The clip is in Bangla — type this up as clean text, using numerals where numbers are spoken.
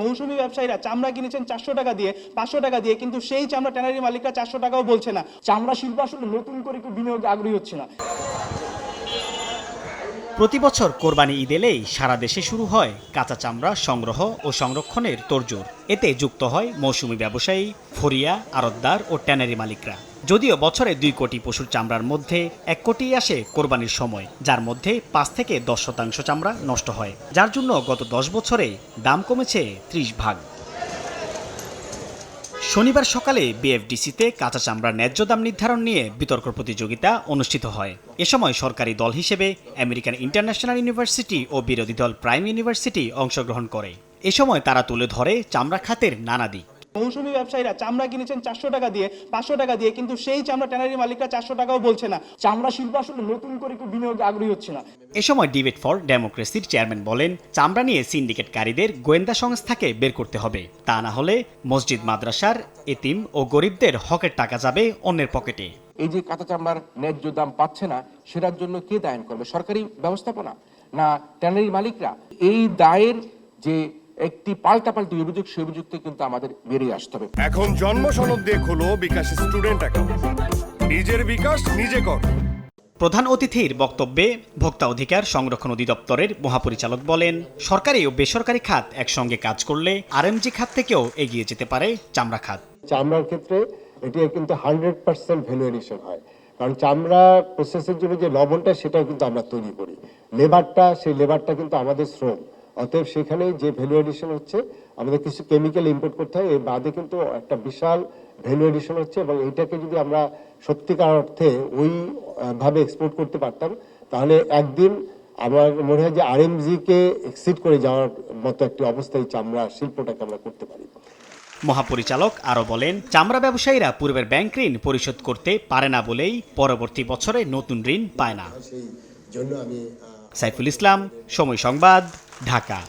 মৌসুমী ব্যবসায়ীরা চামড়া কিনেছেন 400 টাকা দিয়ে, 500 টাকা দিয়ে, কিন্তু সেই চামড়া ট্যানারি মালিকরা 400 টাকাও বলছে না। চামড়া শিল্প আসলে নতুন করে কেউ বিনিয়োগে আগ্রহী হচ্ছে না। প্রতি বছর কোরবানি ঈদ এলেই সারা দেশে শুরু হয় কাঁচা চামড়া সংগ্রহ ও সংরক্ষণের তোড়জোড়। এতে যুক্ত হয় মৌসুমী ব্যবসায়ী, ফরিয়া, আড়তদার ও ট্যানারি মালিকরা। যদিও বছরে 2 কোটি পশুর চামড়ার মধ্যে 1 কোটি আসে কোরবানির সময়, যার মধ্যে 5 থেকে 10% চামড়া নষ্ট হয়, যার জন্য গত 10 বছরে দাম কমেছে 30 ভাগ। শনিবার সকালে বিএফডিসিতে কাঁচা চামড়ার ন্যায্য দাম নির্ধারণ নিয়ে বিতর্ক প্রতিযোগিতা অনুষ্ঠিত হয়। এ সময় সরকারি দল হিসেবে আমেরিকান ইন্টারন্যাশনাল ইউনিভার্সিটি ও বিরোধী দল প্রাইম ইউনিভার্সিটি অংশগ্রহণ করে। এ সময় তারা তুলে ধরে চামড়া খাতের নানা দিক। মৌসুমী ব্যবসায়ীরা চামড়া কিনেছেন 400 টাকা দিয়ে, 500 টাকা দিয়ে, কিন্তু সেই চামড়া ট্যানারি মালিকরা 400 টাকাও বলছে না। চামড়া শিল্প আসলে নতুন করে কেউ বিনিয়োগে আগ্রহী হচ্ছে না। এ সময় ডিবেট ফর ডেমোক্রেসির চেয়ারম্যান বলেন, চামড়া নিয়ে সিন্ডিকেটকারীদের গোয়েন্দা সংস্থাকে বের করতে হবে, তা না হলে মসজিদ, মাদ্রাসার, এতিম ও গরিবদের হকের টাকা যাবে অন্যের পকেটে। এই যে কাঁচা চামড়ার ন্যায্য দাম পাচ্ছে না, সেটার জন্য কে দায়ন করবে? সরকারি ব্যবস্থাপনা না ট্যানারি মালিকরা? এই দায়ের যে একটি পাল্টাপাল্টি অভিযোগ, সেই অভিযোগ থেকে কিন্তু আমাদের বেরিয়ে আসতে হবে। এখন জন্ম সনদ দিয়ে খোলো বিকাশ স্টুডেন্ট অ্যাকাউন্ট। নিজের বিকাশ নিজে কর। প্রধান অতিথির বক্তব্যে ভোক্তা অধিকার সংরক্ষণ অধিদপ্তরের মহাপরিচালক বলেন, সরকারি ও বেসরকারি খাত একসঙ্গে কাজ করলে আরএমজি খাত থেকেও এগিয়ে যেতে পারে চামড়া খাত। চামড়ার ক্ষেত্রে এটি কিন্তু 100% ভ্যালু এডিশন হয়, কারণ চামড়া প্রসেসের জন্য যে লবণটা, সেটাও কিন্তু আমরা তৈরি করি। সেই লেবারটা কিন্তু আমাদের শ্রম। অতএব সেখানে যে ভ্যালু এডিশন হচ্ছে, আমাদের কিছু কেমিক্যাল ইম্পোর্ট করতে হয়, এর বাদে কিন্তু একটা বিশাল ভ্যালু এডিশন হচ্ছে। এবং এটাকে যদি আমরা সত্যিকার অর্থে ওই ভাবে এক্সপোর্ট করতে পারতাম, তাহলে একদিন আমার মনে হয় যে আরএমজি কে এক্সিড করে যাওয়ার মতো একটি অবস্থায় চামড়া শিল্পটাকে আমরা করতে পারি। মহাপরিচালক আরও বলেন, চামড়া ব্যবসায়ীরা পূর্বের ব্যাংক ঋণ পরিশোধ করতে পারে না বলেই পরবর্তী বছরে নতুন ঋণ পায় না। সাইফুল ইসলাম, সময় সংবাদ, ঢাকা।